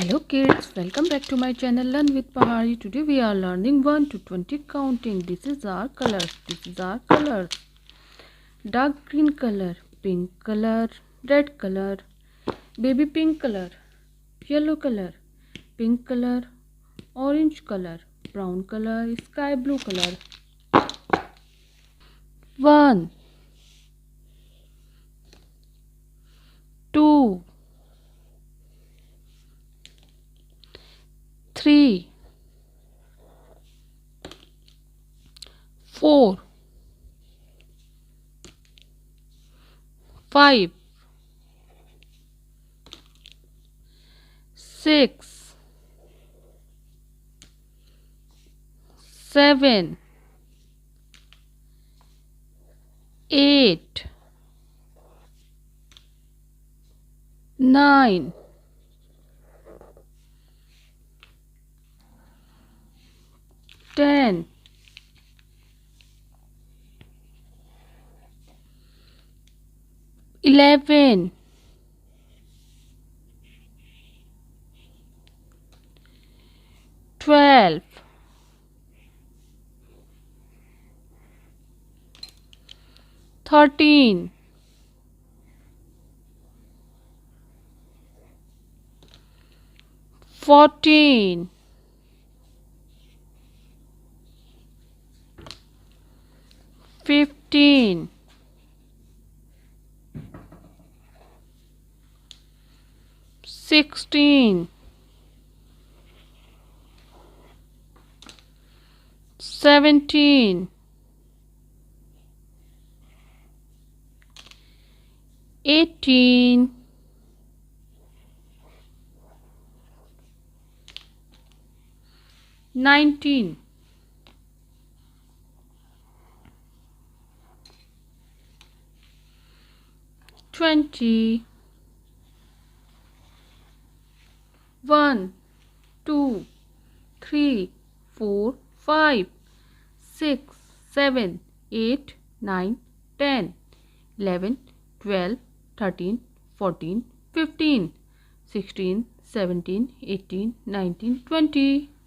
Hello kids, welcome back to my channel Learnwithpahadi. Today we are learning 1 to 20 counting. This is our colors. Dark green color, pink color, red color, baby pink color, yellow color, pink color, orange color, brown color, sky blue color. 1 2 3 4 5 6 7 8 9 10 11 12 13 14 15 16 17 18 19 20 1 2 3 4 5 6 7 8 9 10 11 12 13 14 15 16 17 18 19 20